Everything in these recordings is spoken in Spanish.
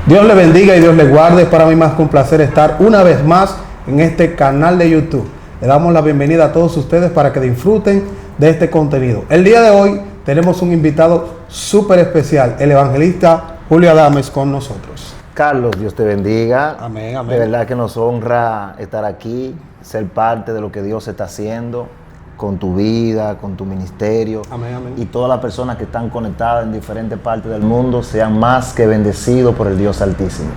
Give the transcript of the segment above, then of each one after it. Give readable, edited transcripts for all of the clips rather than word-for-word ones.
Dios le bendiga y Dios le guarde. Es para mí más que un placer estar una vez más en este canal de YouTube. Le damos la bienvenida a todos ustedes para que disfruten de este contenido. El día de hoy tenemos un invitado súper especial, el evangelista Julio Adames con nosotros. Carlos, Dios te bendiga. Amén, amén. De verdad que nos honra estar aquí, ser parte de lo que Dios está haciendo con tu vida, con tu ministerio. Amén, amén. Y todas las personas que están conectadas en diferentes partes del mundo sean más que bendecidos por el Dios Altísimo.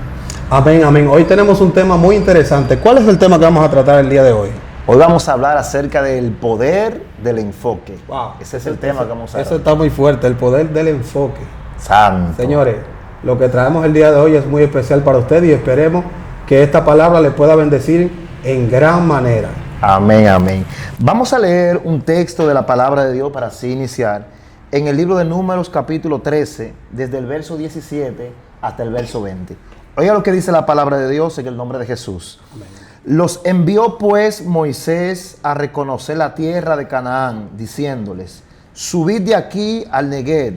Amén, amén. Hoy tenemos un tema muy interesante. ¿Cuál es el tema que vamos a tratar el día de hoy? Hoy vamos a hablar acerca del poder del enfoque. Wow. Ese es el tema que vamos a hablar. Eso está muy fuerte, el poder del enfoque. Santo. Señores, lo que traemos el día de hoy es muy especial para usted y esperemos que esta palabra le pueda bendecir en gran manera. Amén, amén. Vamos a leer un texto de la palabra de Dios para así iniciar. En el libro de Números capítulo 13, desde el verso 17 hasta el verso 20. Oiga lo que dice la palabra de Dios en el nombre de Jesús. Amén. Los envió pues Moisés a reconocer la tierra de Canaán, diciéndoles: subid de aquí al Neguev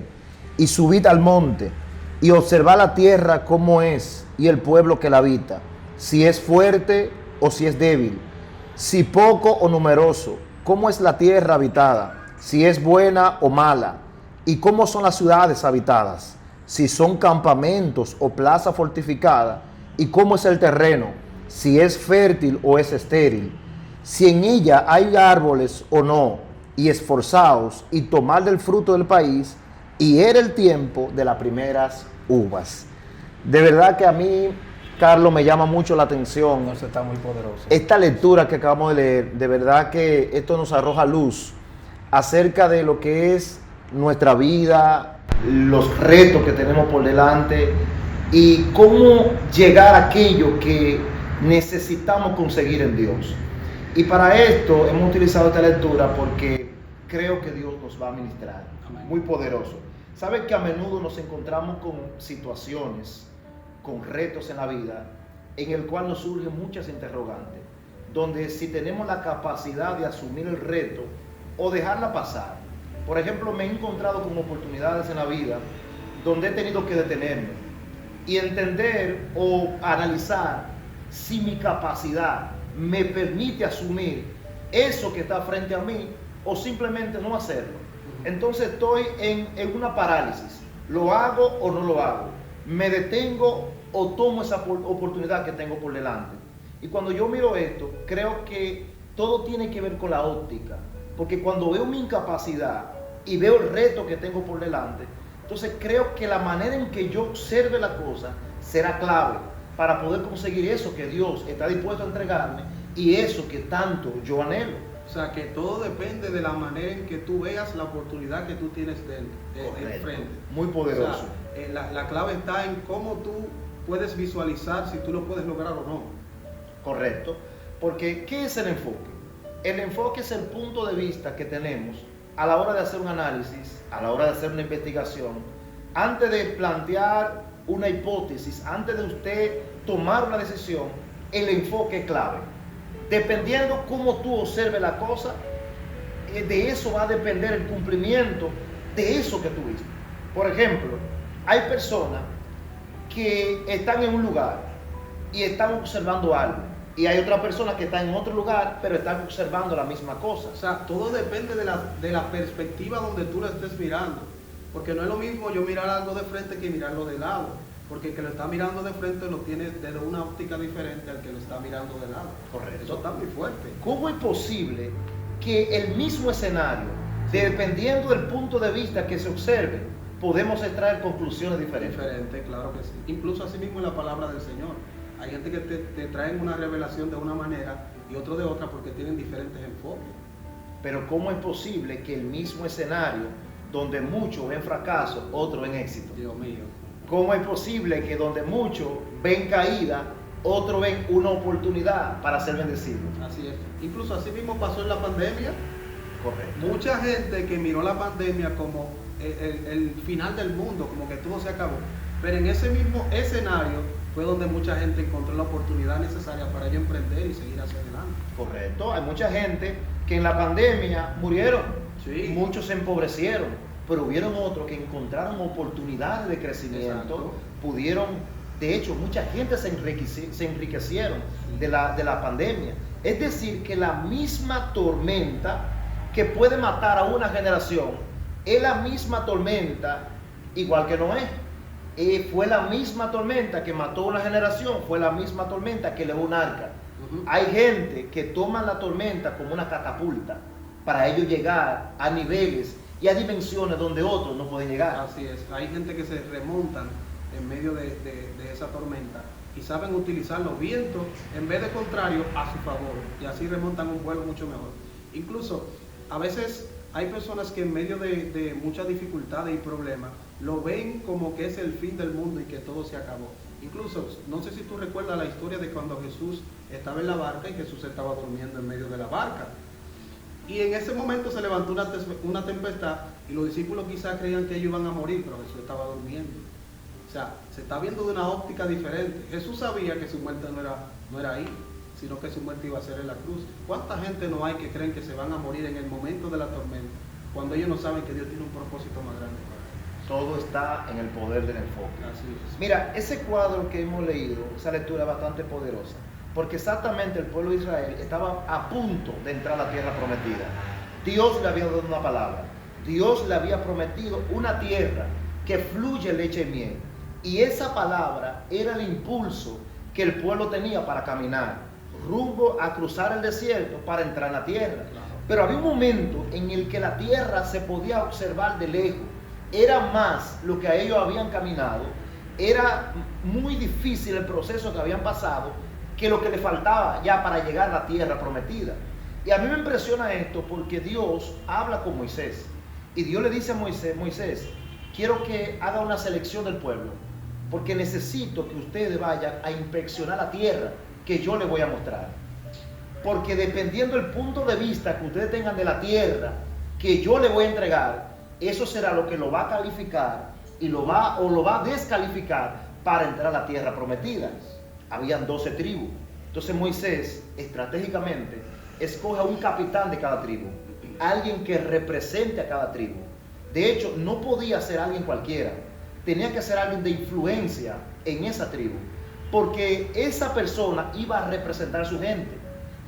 y subid al monte y observad la tierra cómo es y el pueblo que la habita, si es fuerte o si es débil, si poco o numeroso, cómo es la tierra habitada, si es buena o mala, y cómo son las ciudades habitadas, si son campamentos o plaza fortificada, y cómo es el terreno, si es fértil o es estéril, si en ella hay árboles o no, y esforzaos y tomad del fruto del país, y era el tiempo de las primeras uvas. De verdad que a mí, Carlos, me llama mucho la atención. Eso está muy poderoso. Esta lectura que acabamos de leer, de verdad que esto nos arroja luz acerca de lo que es nuestra vida, los retos que tenemos por delante y cómo llegar a aquello que necesitamos conseguir en Dios. Y para esto hemos utilizado esta lectura porque creo que Dios nos va a ministrar. Amén. Muy poderoso. ¿Sabe que a menudo nos encontramos con situaciones, con retos en la vida, en el cual nos surgen muchas interrogantes, donde si tenemos la capacidad de asumir el reto o dejarla pasar? Por ejemplo, me he encontrado con oportunidades en la vida donde he tenido que detenerme y entender o analizar si mi capacidad me permite asumir eso que está frente a mí o simplemente no hacerlo. Entonces estoy en una parálisis. ¿Lo hago o no lo hago? ¿Me detengo o tomo esa oportunidad que tengo por delante? Y cuando yo miro esto, creo que todo tiene que ver con la óptica, porque cuando veo mi incapacidad y veo el reto que tengo por delante, entonces creo que la manera en que yo observe la cosa será clave para poder conseguir eso que Dios está dispuesto a entregarme y eso que tanto yo anhelo. O sea, que todo depende de la manera en que tú veas la oportunidad que tú tienes enfrente. Muy poderoso. O sea, la clave está en cómo tú puedes visualizar si tú lo puedes lograr o no. Correcto. Porque, ¿qué es el enfoque? El enfoque es el punto de vista que tenemos a la hora de hacer un análisis, a la hora de hacer una investigación, antes de plantear una hipótesis, antes de usted tomar una decisión. El enfoque es clave. Dependiendo cómo tú observes la cosa, de eso va a depender el cumplimiento de eso que tú viste. Por ejemplo, hay personas que están en un lugar y están observando algo, y hay otras personas que están en otro lugar pero están observando la misma cosa. O sea, todo depende de la perspectiva donde tú lo estés mirando, porque no es lo mismo yo mirar algo de frente que mirarlo de lado, porque el que lo está mirando de frente lo tiene desde una óptica diferente al que lo está mirando de lado. Correcto. Eso está muy fuerte. ¿Cómo es posible que el mismo escenario, dependiendo del punto de vista que se observe, podemos extraer conclusiones diferentes? Diferente, claro que sí. Incluso así mismo en la palabra del Señor. Hay gente que te traen una revelación de una manera y otro de otra porque tienen diferentes enfoques. Pero ¿cómo es posible que el mismo escenario, donde muchos ven fracaso, otros ven éxito? Dios mío. ¿Cómo es posible que donde muchos ven caída, otros ven una oportunidad para ser bendecidos? Así es. Incluso así mismo pasó en la pandemia. Correcto. Mucha gente que miró la pandemia como el final del mundo, como que todo se acabó. Pero en ese mismo escenario fue donde mucha gente encontró la oportunidad necesaria para ello emprender y seguir hacia adelante. Correcto. Hay mucha gente que en la pandemia murieron. Sí. Muchos se empobrecieron. Pero hubieron otros que encontraron oportunidades de crecimiento, Exacto. pudieron De hecho, mucha gente se enriquecieron de la pandemia. Es decir, que la misma tormenta que puede matar a una generación es la misma tormenta, igual que Noé. Fue la misma tormenta que mató una generación, fue la misma tormenta que elevó un arca. Hay gente que toma la tormenta como una catapulta para ellos llegar a niveles y a dimensiones donde otros no pueden llegar. Así es, hay gente que se remontan en medio de esa tormenta y saben utilizar los vientos en vez de contrario a su favor, y así remontan un vuelo mucho mejor. Incluso a veces hay personas que en medio de muchas dificultades y problemas lo ven como que es el fin del mundo y que todo se acabó. Incluso, no sé si tú recuerdas la historia de cuando Jesús estaba en la barca y Jesús estaba durmiendo en medio de la barca. Y en ese momento se levantó una tempestad y los discípulos quizás creían que ellos iban a morir, pero Jesús estaba durmiendo. O sea, se está viendo de una óptica diferente. Jesús sabía que su muerte no era ahí, sino que su muerte iba a ser en la cruz. ¿Cuánta gente no hay que creen que se van a morir en el momento de la tormenta, cuando ellos no saben que Dios tiene un propósito más grande para ellos? Todo está en el poder del enfoque. Así es. Mira, ese cuadro que hemos leído, esa lectura es bastante poderosa, porque exactamente el pueblo de Israel estaba a punto de entrar a la tierra prometida. Dios le había dado una palabra, Dios le había prometido una tierra que fluye leche y miel, y esa palabra era el impulso que el pueblo tenía para caminar rumbo a cruzar el desierto para entrar en la tierra. Pero había un momento en el que la tierra se podía observar de lejos. Era más lo que a ellos habían caminado, era muy difícil el proceso que habían pasado que lo que le faltaba ya para llegar a la tierra prometida. Y a mí me impresiona esto porque Dios habla con Moisés y Dios le dice a Moisés: Moisés, quiero que haga una selección del pueblo, porque necesito que ustedes vayan a inspeccionar la tierra que yo les voy a mostrar. Porque dependiendo del punto de vista que ustedes tengan de la tierra que yo les voy a entregar, eso será lo que lo va a calificar y lo va a descalificar para entrar a la tierra prometida. Habían 12 tribus. Entonces Moisés estratégicamente escoge a un capitán de cada tribu, alguien que represente a cada tribu. De hecho, no podía ser alguien cualquiera, tenía que ser alguien de influencia en esa tribu, porque esa persona iba a representar a su gente.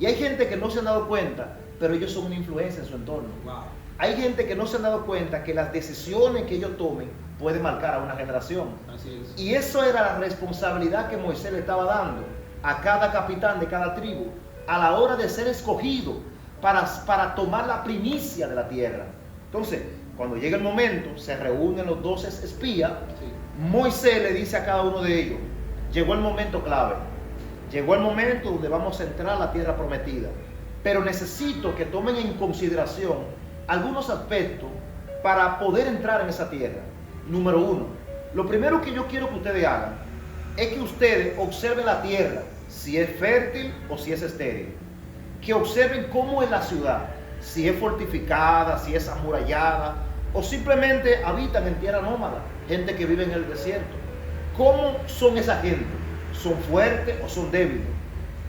Y hay gente que no se han dado cuenta, pero ellos son una influencia en su entorno. Wow. Hay gente que no se han dado cuenta que las decisiones que ellos tomen pueden marcar a una generación. Así es. Y eso era la responsabilidad que Moisés le estaba dando a cada capitán de cada tribu a la hora de ser escogido para tomar la primicia de la tierra. Entonces, cuando llega el momento, se reúnen los 12 espías. Sí. Moisés le dice a cada uno de ellos: llegó el momento clave, llegó el momento donde vamos a entrar a la tierra prometida, pero necesito que tomen en consideración algunos aspectos para poder entrar en esa tierra. Número uno, lo primero que yo quiero que ustedes hagan es que ustedes observen la tierra, si es fértil o si es estéril. Que observen cómo es la ciudad, si es fortificada, si es amurallada, o simplemente habitan en tierra nómada, gente que vive en el desierto. ¿Cómo son esa gente? ¿Son fuertes o son débiles?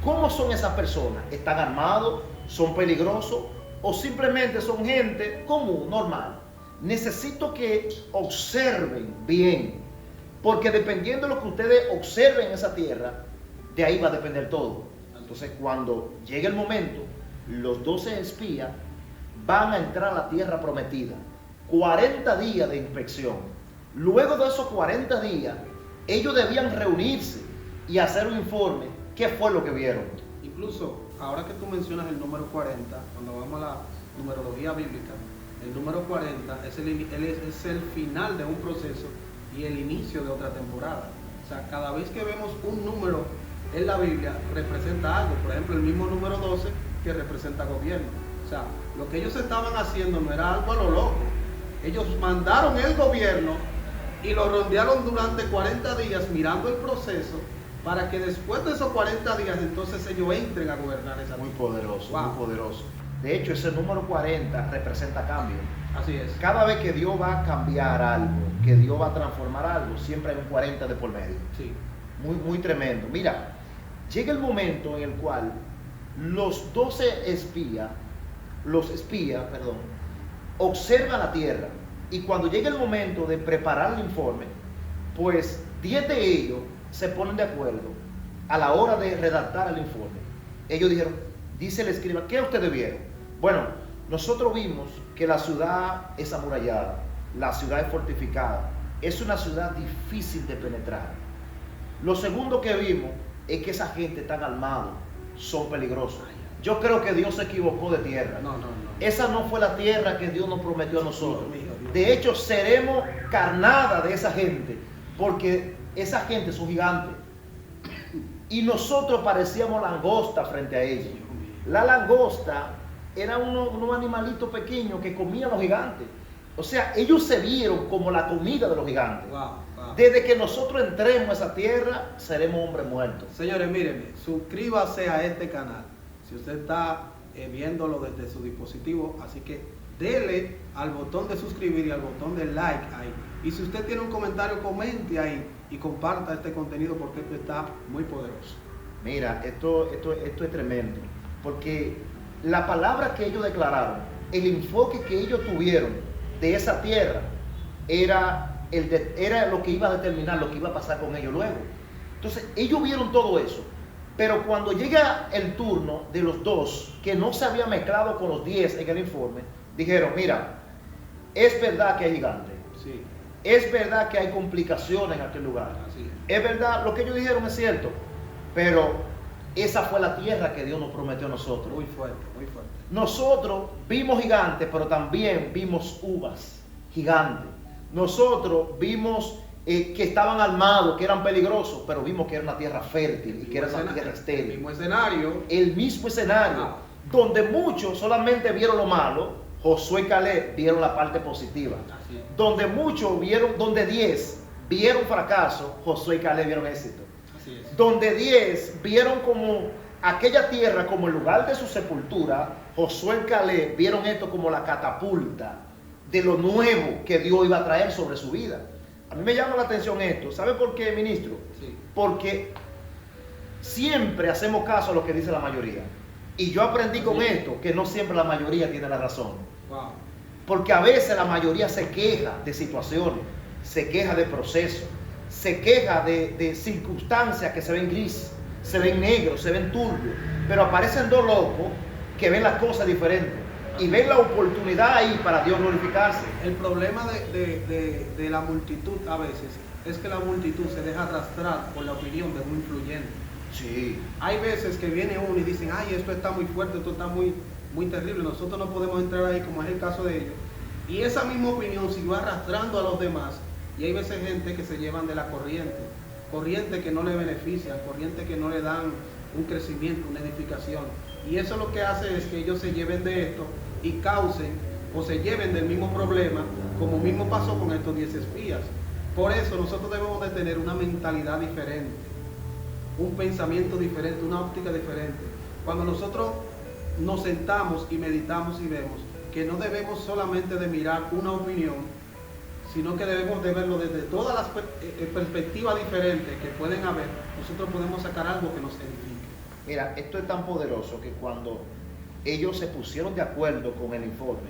¿Cómo son esas personas? ¿Están armados? ¿Son peligrosos? ¿O simplemente son gente común, normal? Necesito que observen bien, porque dependiendo de lo que ustedes observen en esa tierra, de ahí va a depender todo. Entonces, cuando llegue el momento, los 12 espías van a entrar a la tierra prometida. 40 días de inspección. Luego de esos 40 días, ellos debían reunirse y hacer un informe. ¿Qué fue lo que vieron? Incluso, ahora que tú mencionas el número 40, cuando vamos a la numerología bíblica, el número 40 es el final de un proceso y el inicio de otra temporada. O sea, cada vez que vemos un número en la Biblia, representa algo. Por ejemplo, el mismo número 12 que representa gobierno. O sea, lo que ellos estaban haciendo no era algo a lo loco. Ellos mandaron el gobierno y lo rondearon durante 40 días mirando el proceso, para que después de esos 40 días entonces ellos entren a gobernar esa tierra. Muy poderoso, Wow. muy poderoso. De hecho, ese número 40 representa cambio. Así es. Cada vez que Dios va a cambiar algo, que Dios va a transformar algo, siempre hay un 40 de por medio. Sí. Muy, muy tremendo. Mira, llega el momento en el cual los 12 espías, observan la tierra, y cuando llega el momento de preparar el informe, pues 10 de ellos se ponen de acuerdo a la hora de redactar el informe. Ellos dijeron, dice el escriba, ¿qué ustedes vieron? Bueno, nosotros vimos que la ciudad es amurallada, la ciudad es fortificada, es una ciudad difícil de penetrar. Lo segundo que vimos es que esa gente tan armada, son peligrosos. Yo creo que Dios se equivocó de tierra. No. Esa no fue la tierra que Dios nos prometió a nosotros. De hecho, seremos carnada de esa gente, porque esa gente son gigantes. Y nosotros parecíamos langosta frente a ellos. La langosta era unos animalitos pequeños que comían los gigantes. O sea, ellos se vieron como la comida de los gigantes. Wow. Desde que nosotros entremos a esa tierra, seremos hombres muertos. Señores, mírenme, suscríbase a este canal. Si usted está viéndolo desde su dispositivo, así que dele al botón de suscribir y al botón de like ahí. Y si usted tiene un comentario, comente ahí y comparta este contenido porque esto está muy poderoso. Mira, esto es tremendo, porque la palabra que ellos declararon, el enfoque que ellos tuvieron de esa tierra, era lo que iba a determinar lo que iba a pasar con ellos luego. Entonces, ellos vieron todo eso, pero cuando llega el turno de los dos, que no se había mezclado con los 10 en el informe, dijeron, mira, es verdad que hay gigantes, Sí, es verdad que hay complicaciones en aquel lugar, así es verdad, lo que ellos dijeron es cierto, pero esa fue la tierra que Dios nos prometió a nosotros. muy fuerte, muy fuerte. Nosotros vimos gigantes, pero también vimos uvas gigantes. Nosotros vimos que estaban armados, que eran peligrosos, pero vimos que era una tierra fértil y que era una tierra El estéril. mismo escenario. El mismo escenario, Ah. donde muchos solamente vieron lo malo, Josué y Caleb vieron la parte positiva. Así es. Donde muchos vieron, donde 10 vieron fracaso, Josué y Caleb vieron éxito. Así es. Donde 10 vieron como aquella tierra como el lugar de su sepultura, Josué y Caleb vieron esto como la catapulta de lo nuevo que Dios iba a traer sobre su vida. A mí me llama la atención esto. ¿Sabe por qué, ministro? Sí. Porque siempre hacemos caso a lo que dice la mayoría. Y yo aprendí con esto que no siempre la mayoría tiene la razón. Wow. Porque a veces la mayoría se queja de situaciones, se queja de procesos, se queja de circunstancias que se ven gris, se ven negros, se ven turbios, pero aparecen dos locos que ven las cosas diferentes y ven la oportunidad ahí para Dios glorificarse. El problema de la multitud a veces es que la multitud se deja arrastrar por la opinión de un influyente. Sí. Hay veces que viene uno y dicen, ay, esto está muy fuerte, esto está muy terrible, nosotros no podemos entrar ahí, como es el caso de ellos. Y esa misma opinión siguió arrastrando a los demás. Y hay veces gente que se llevan de la corriente que no le benefician, corriente que no le dan un crecimiento, una edificación. Y eso lo que hace es que ellos se lleven de esto y causen o se lleven del mismo problema, como mismo pasó con estos 10 espías. Por eso nosotros debemos de tener una mentalidad diferente, un pensamiento diferente, una óptica diferente. Cuando nosotros nos sentamos y meditamos y vemos que no debemos solamente de mirar una opinión, sino que debemos de verlo desde todas las perspectivas diferentes que pueden haber, nosotros podemos sacar algo que nos edifique. Mira, esto es tan poderoso que cuando ellos se pusieron de acuerdo con el informe,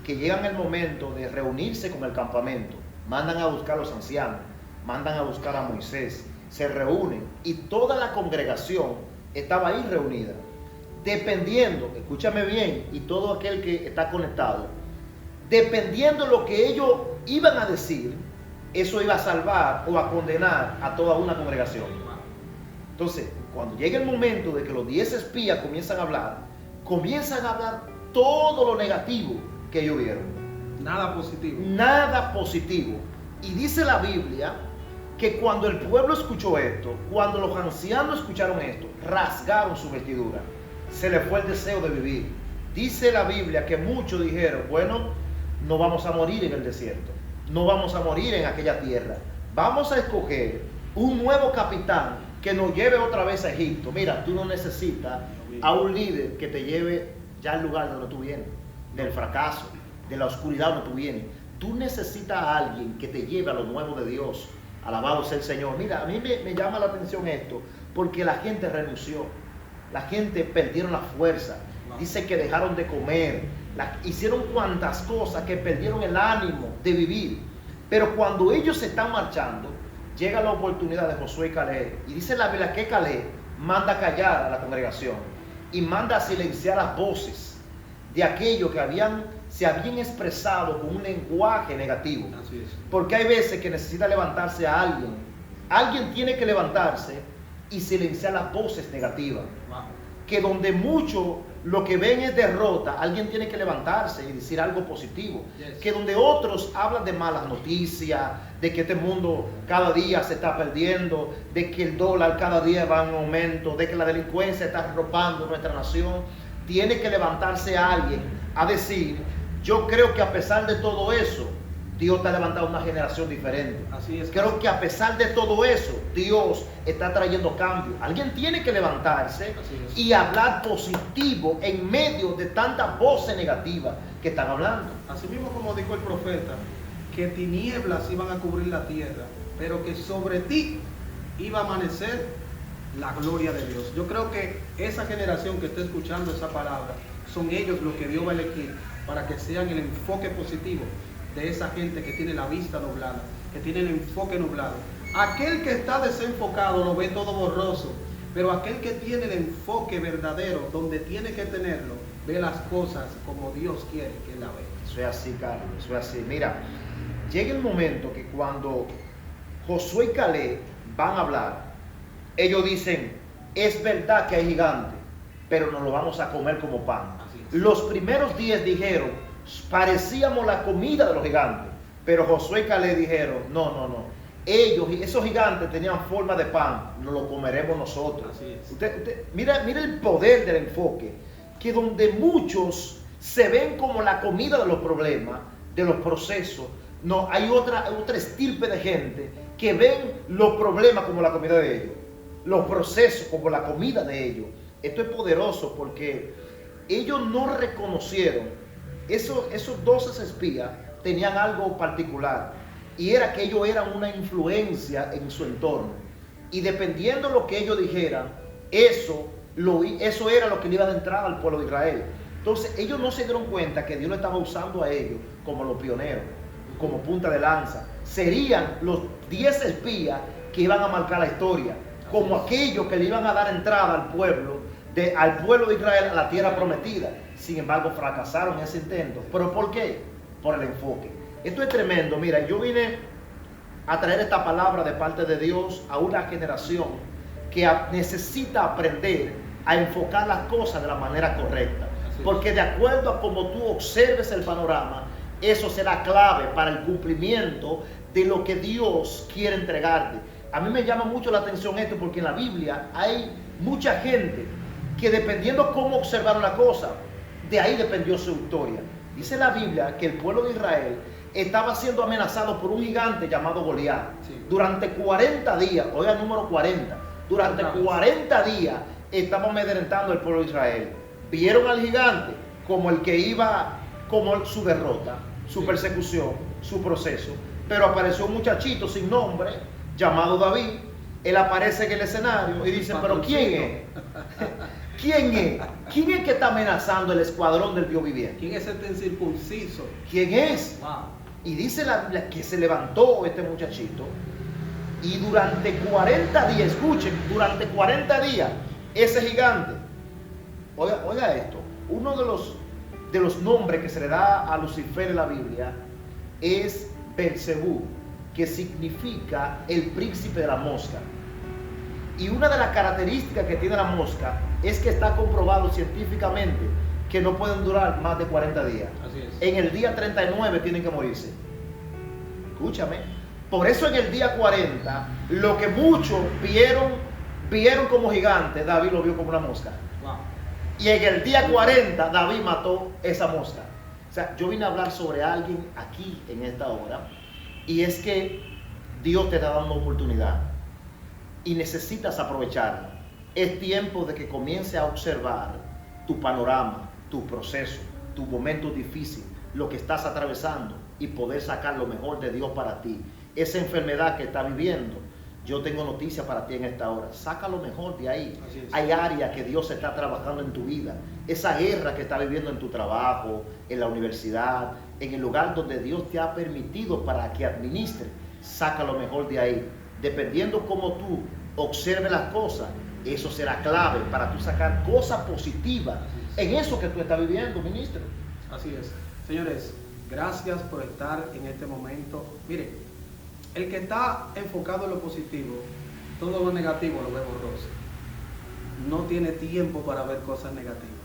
que llegan el momento de reunirse con el campamento, mandan a buscar a los ancianos, mandan a buscar a Moisés, se reúnen y toda la congregación estaba ahí reunida, dependiendo, escúchame bien, y todo aquel que está conectado, dependiendo de lo que ellos iban a decir, eso iba a salvar o a condenar a toda una congregación. Entonces, cuando llega el momento de que los 10 espías comienzan a hablar todo lo negativo que ellos vieron. Nada positivo. Nada positivo. Y dice la Biblia que cuando el pueblo escuchó esto, cuando los ancianos escucharon esto, rasgaron su vestidura. Se les fue el deseo de vivir. Dice la Biblia que muchos dijeron, bueno, no vamos a morir en el desierto, no vamos a morir en aquella tierra, vamos a escoger un nuevo capitán que nos lleve otra vez a Egipto. Mira, tú no necesitas a un líder que te lleve ya al lugar donde tú vienes, del fracaso, de la oscuridad donde tú vienes. Tú necesitas a alguien que te lleve a lo nuevo de Dios. Alabado sea el Señor. Mira, a mí me llama la atención esto, porque la gente renunció, la gente perdieron la fuerza, dice que dejaron de comer, hicieron cuantas cosas que perdieron el ánimo de vivir. Pero cuando ellos se están marchando, llega la oportunidad de Josué y Caleb, y dice la Biblia que Caleb manda callar a la congregación y manda a silenciar las voces de aquellos que se habían expresado con un lenguaje negativo. Así es. Porque hay veces que necesita levantarse a alguien. Alguien tiene que levantarse y silenciar las voces negativas. Wow. Que donde muchos lo que ven es derrota, alguien tiene que levantarse y decir algo positivo. Yes. Que donde otros hablan de malas noticias, de que este mundo cada día se está perdiendo, de que el dólar cada día va en aumento, de que la delincuencia está arropando nuestra nación, tiene que levantarse alguien a decir: yo creo que a pesar de todo eso, Dios está levantando una generación diferente. Así es. Creo que a pesar de todo eso, Dios está trayendo cambio. Alguien tiene que levantarse y hablar positivo en medio de tantas voces negativas que están hablando. Así mismo como dijo el profeta, que tinieblas iban a cubrir la tierra, pero que sobre ti iba a amanecer la gloria de Dios. Yo creo que esa generación que está escuchando esa palabra, son ellos los que Dios va a elegir para que sean el enfoque positivo de esa gente que tiene la vista nublada, que tiene el enfoque nublado. Aquel que está desenfocado lo ve todo borroso, pero aquel que tiene el enfoque verdadero, donde tiene que tenerlo, ve las cosas como Dios quiere que la vea. Eso es así, Carlos, eso es así. Mira, llega el momento que cuando Josué y Caleb van a hablar, ellos dicen: es verdad que hay gigantes, pero nos lo vamos a comer como pan. Los primeros 10 dijeron: parecíamos la comida de los gigantes. Pero Josué y Caleb dijeron: no. Esos gigantes tenían forma de pan, nos lo comeremos nosotros. Así es. Mira el poder del enfoque. Que donde muchos se ven como la comida de los problemas, de los procesos, no, hay otra estirpe de gente que ven los problemas como la comida de ellos, los procesos como la comida de ellos. Esto es poderoso porque ellos no reconocieron. Esos 12 espías tenían algo particular, y era que ellos eran una influencia en su entorno, y dependiendo de lo que ellos dijeran, eso era lo que le iba a dar entrada al pueblo de Israel. Entonces ellos no se dieron cuenta que Dios lo estaba usando a ellos como los pioneros, como punta de lanza. Serían los 10 espías que iban a marcar la historia, como aquellos que le iban a dar entrada al pueblo de Israel a la tierra prometida. Sin embargo, fracasaron en ese intento. ¿Pero por qué? Por el enfoque. Esto es tremendo. Mira, yo vine a traer esta palabra de parte de Dios a una generación que necesita aprender a enfocar las cosas de la manera correcta. Porque de acuerdo a cómo tú observes el panorama, eso será clave para el cumplimiento de lo que Dios quiere entregarte. A mí me llama mucho la atención esto, porque en la Biblia hay mucha gente que, dependiendo cómo observaron la cosa, de ahí dependió su victoria. Dice la Biblia que el pueblo de Israel estaba siendo amenazado por un gigante llamado Goliat. Sí. Durante 40 días, oiga el número 40, durante 40 días estaba amedrentando el pueblo de Israel. Vieron al gigante como el que iba, como su derrota, su persecución, su proceso. Pero apareció un muchachito sin nombre llamado David. Él aparece en el escenario y dice: ¿pero quién es? ¿Quién es? ¿Quién es que está amenazando el escuadrón del Dios viviente? ¿Quién es este incircunciso? ¿Quién es? Wow. Y dice la Biblia que se levantó este muchachito, y durante 40 días, escuchen, durante 40 días, ese gigante, oiga esto, uno de los nombres que se le da a Lucifer en la Biblia es Belcebú, que significa el príncipe de la mosca. Y una de las características que tiene la mosca es que está comprobado científicamente que no pueden durar más de 40 días. Así es. En el día 39 tienen que morirse. Escúchame. Por eso en el día 40, lo que muchos vieron como gigante, David lo vio como una mosca. Wow. Y en el día 40, David mató esa mosca. O sea, yo vine a hablar sobre alguien aquí en esta hora, y es que Dios te está dando oportunidad y necesitas aprovecharla. Es tiempo de que comience a observar tu panorama, tu proceso, tu momento difícil, lo que estás atravesando, y poder sacar lo mejor de Dios para ti. Esa enfermedad que estás viviendo, yo tengo noticias para ti en esta hora. Saca lo mejor de ahí. Hay áreas que Dios está trabajando en tu vida. Esa guerra que estás viviendo en tu trabajo, en la universidad, en el lugar donde Dios te ha permitido para que administre, saca lo mejor de ahí. dependiendo cómo tú observes las cosas, eso será clave para tú sacar cosas positivas en eso que tú estás viviendo, ministro. Así es. Señores, gracias por estar en este momento. Mire, el que está enfocado en lo positivo, todo lo negativo lo ve borroso. No tiene tiempo para ver cosas negativas.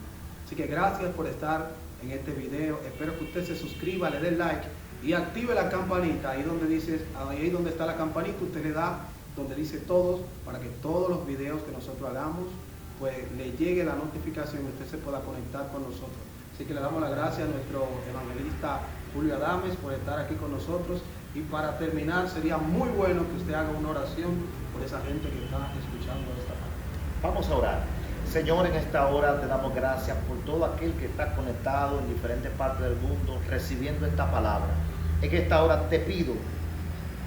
Así que gracias por estar en este video. Espero que usted se suscriba, le dé like y active la campanita. Ahí donde está la campanita, usted le da donde dice todos, para que todos los videos que nosotros hagamos, pues le llegue la notificación y usted se pueda conectar con nosotros. Así que le damos las gracias a nuestro evangelista Julio Adames por estar aquí con nosotros. Y para terminar, sería muy bueno que usted haga una oración por esa gente que está escuchando esta parte. Vamos a orar. Señor, en esta hora te damos gracias por todo aquel que está conectado en diferentes partes del mundo recibiendo esta palabra. En esta hora te pido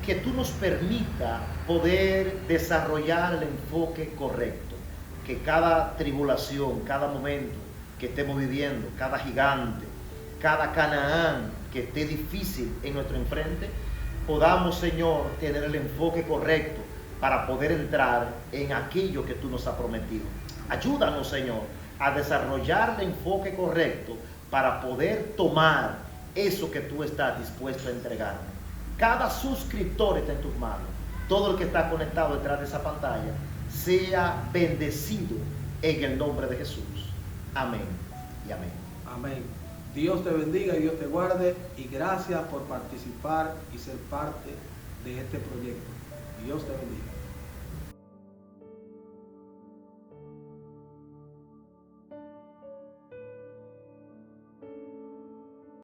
que tú nos permita poder desarrollar el enfoque correcto, que cada tribulación, cada momento que estemos viviendo, cada gigante, cada Canaán que esté difícil en nuestro enfrente, podamos, Señor, tener el enfoque correcto para poder entrar en aquello que tú nos has prometido. Ayúdanos, Señor, a desarrollar el enfoque correcto para poder tomar eso que tú estás dispuesto a entregarnos. Cada suscriptor está en tus manos. Todo el que está conectado detrás de esa pantalla sea bendecido en el nombre de Jesús. Amén y amén. Amén. Dios te bendiga y Dios te guarde. Y gracias por participar y ser parte de este proyecto. Dios te bendiga.